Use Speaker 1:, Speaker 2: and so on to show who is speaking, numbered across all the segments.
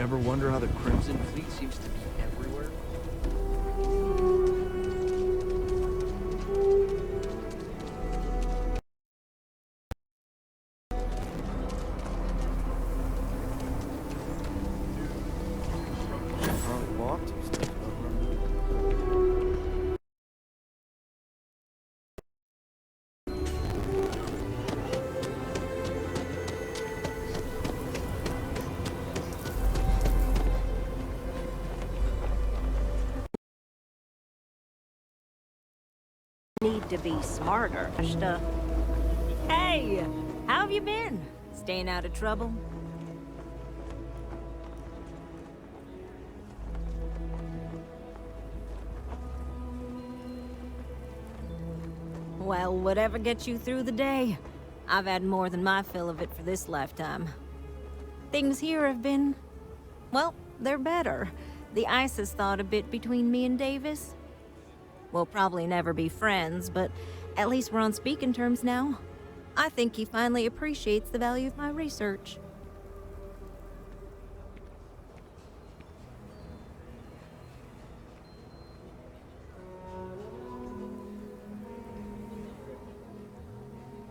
Speaker 1: Ever wonder how the Crimson Fleet seems to be everywhere?
Speaker 2: Need to be smarter stuff. Hey, how have you been? Staying out of trouble? Well, whatever gets you through the day. I've had more than my fill of it for this lifetime. Things here have been... well, they're better. The ice has thawed a bit between me and Davis. We'll probably never be friends, but at least we're on speaking terms now. I think he finally appreciates the value of my research.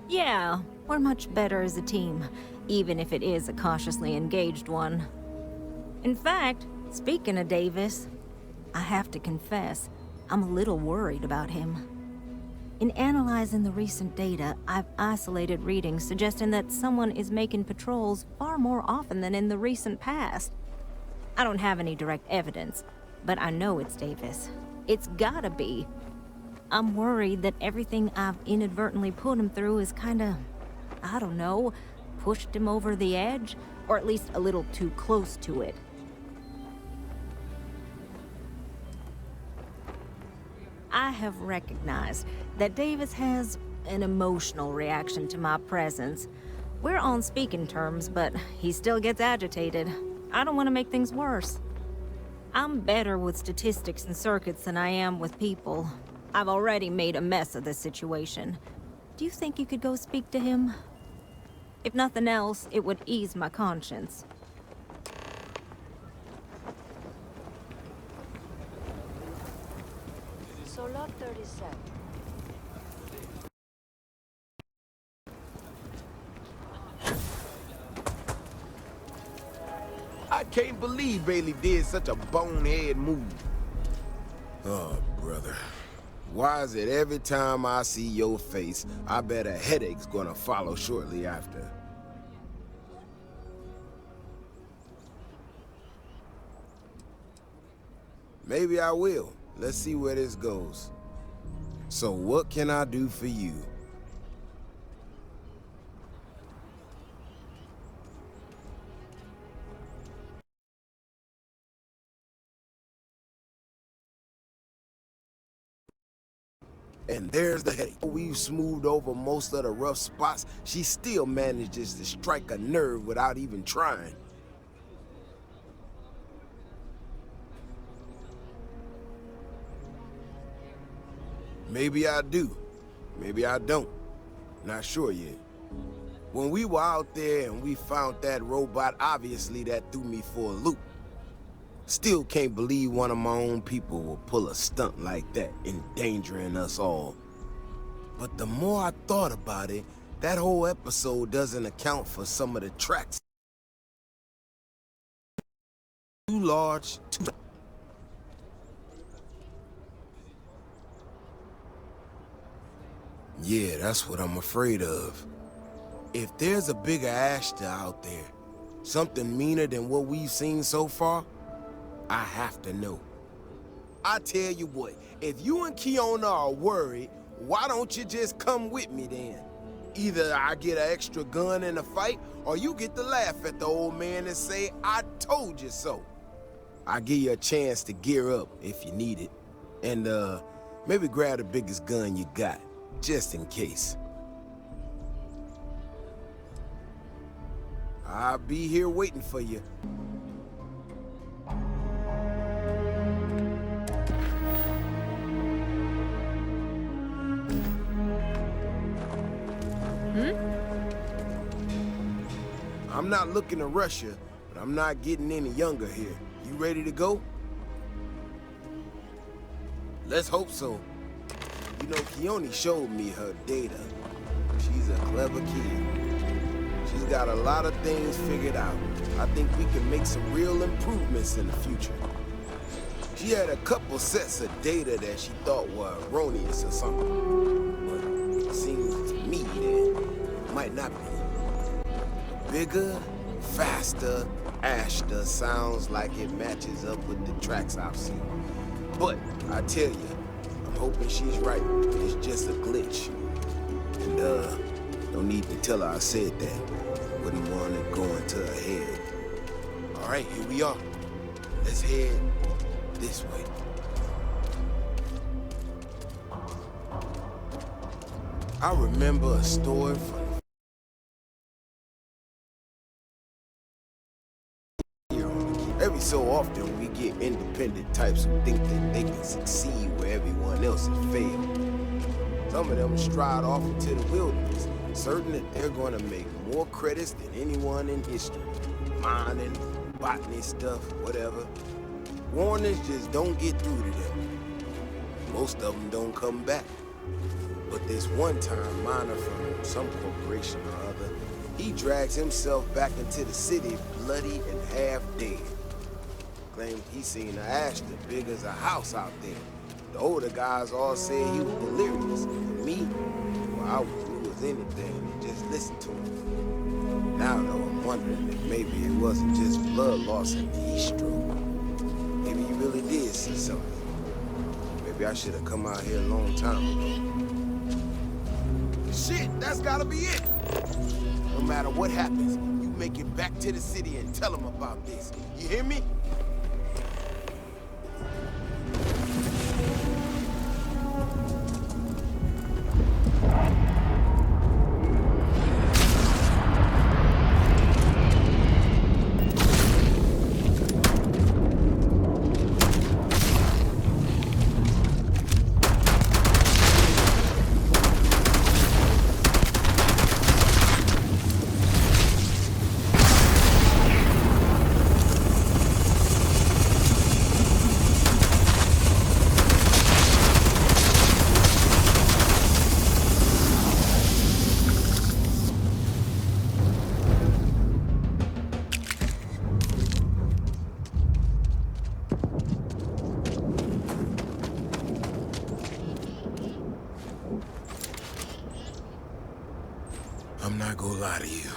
Speaker 2: Yeah, we're much better as a team, even if it is a cautiously engaged one. In fact, speaking of Davis, I have to confess, I'm a little worried about him. In analyzing the recent data, I've isolated readings suggesting that someone is making patrols far more often than in the recent past. I don't have any direct evidence, but I know it's Davis. It's gotta be. I'm worried that everything I've inadvertently put him through is kinda, I don't know, pushed him over the edge, or at least a little too close to it. I have recognized that Davis has an emotional reaction to my presence. We're on speaking terms, but he still gets agitated. I don't want to make things worse. I'm better with statistics and circuits than I am with people. I've already made a mess of this situation. Do you think you could go speak to him? If nothing else, it would ease my conscience.
Speaker 3: So lot 37.
Speaker 4: I can't believe Bailey did such a bonehead move. Oh, brother. Why is it every time I see your face, I bet a headache's gonna follow shortly after? Maybe I will. Let's see where this goes. So what can I do for you? And there's the headache. We've smoothed over most of the rough spots. She still manages to strike a nerve without even trying. Maybe I do. Maybe I don't. Not sure yet. When we were out there and we found that robot, obviously that threw me for a loop. Still can't believe one of my own people will pull a stunt like that, endangering us all. But the more I thought about it, that whole episode doesn't account for some of the tracks. Too large, too... Yeah, that's what I'm afraid of. If there's a bigger Ashta out there, something meaner than what we've seen so far, I have to know. I tell you what, if you and Kiona are worried, why don't you just come with me then? Either I get an extra gun in the fight, or you get to laugh at the old man and say, I told you so. I'll give you a chance to gear up if you need it. And, maybe grab the biggest gun you got. Just in case. I'll be here waiting for you. I'm not looking to rush you, but I'm not getting any younger here. You ready to go? Let's hope so. You know, Keone showed me her data. She's a clever kid. She's got a lot of things figured out. I think we can make some real improvements in the future. She had a couple sets of data that she thought were erroneous or something. But it seems to me that it might not be. Bigger, faster, Ashta sounds like it matches up with the tracks I've seen. But I tell you, I'm hoping she's right. It's just a glitch. And no need to tell her I said that. Wouldn't want it going to her head. All right, here we are. Let's head this way. I remember a story from every so often we get independent types who think that they can succeed where everyone else has failed. Some of them stride off into the wilderness, certain that they're going to make more credits than anyone in history. Mining, botany stuff, whatever. Warnings just don't get through to them. Most of them don't come back. But this one-time miner from some corporation or other, he drags himself back into the city bloody and half dead. Claimed he seen an ash as big as a house out there. The older guys all said he was delirious. And me, well, I wouldn't do anything and just listen to him. Now, though, I'm wondering if maybe it wasn't just blood loss and heat stroke. Maybe he really did see something. Maybe I should have come out here a long time ago. Shit, that's gotta be it! No matter what happens, you make it back to the city and tell them about this. You hear me? I'm not gonna lie to you.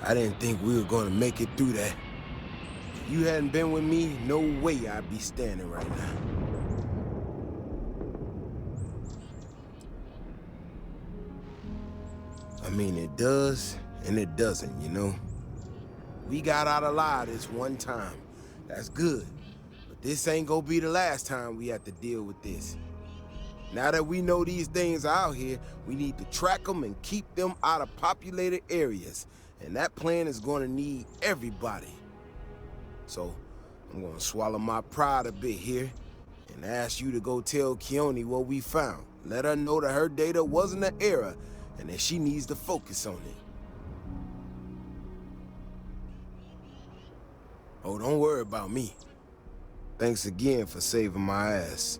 Speaker 4: I didn't think we were gonna make it through that. If you hadn't been with me, no way I'd be standing right now. I mean, it does and it doesn't, you know? We got out alive this one time. That's good. But this ain't gonna be the last time we have to deal with this. Now that we know these things are out here, we need to track them and keep them out of populated areas. And that plan is gonna need everybody. So, I'm gonna swallow my pride a bit here and ask you to go tell Keone what we found. Let her know that her data wasn't an error and that she needs to focus on it. Oh, don't worry about me. Thanks again for saving my ass.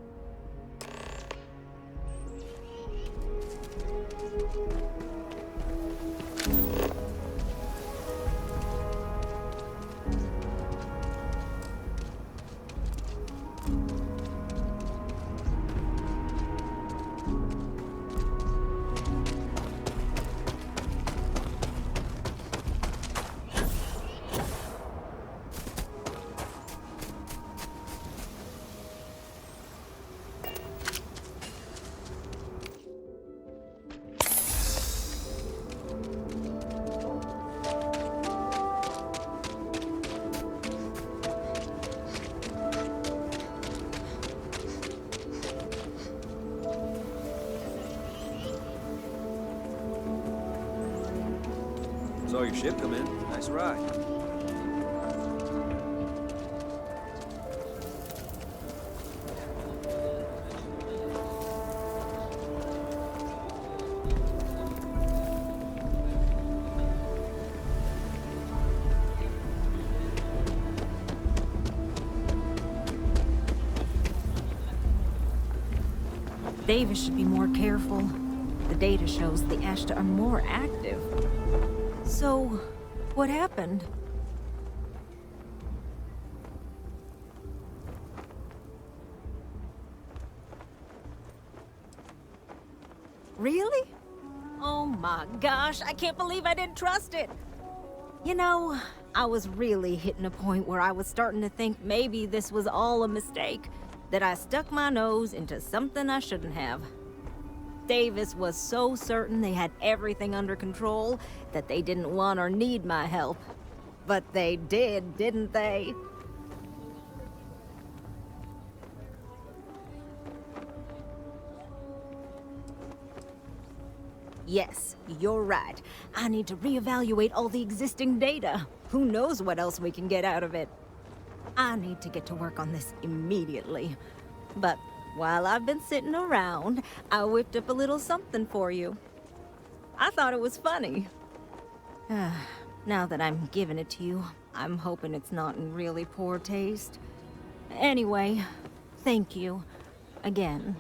Speaker 1: Saw your ship come in. Nice ride.
Speaker 2: Davis should be more careful. The data shows the Ashta are more active. So, what happened? Really? Oh my gosh, I can't believe I didn't trust it. You know, I was really hitting a point where I was starting to think maybe this was all a mistake, that I stuck my nose into something I shouldn't have. Davis was so certain they had everything under control that they didn't want or need my help. But they did, didn't they? Yes, you're right. I need to reevaluate all the existing data. Who knows what else we can get out of it? I need to get to work on this immediately. But while I've been sitting around, I whipped up a little something for you. I thought it was funny. Now that I'm giving it to you, I'm hoping it's not in really poor taste. Anyway, thank you. Again.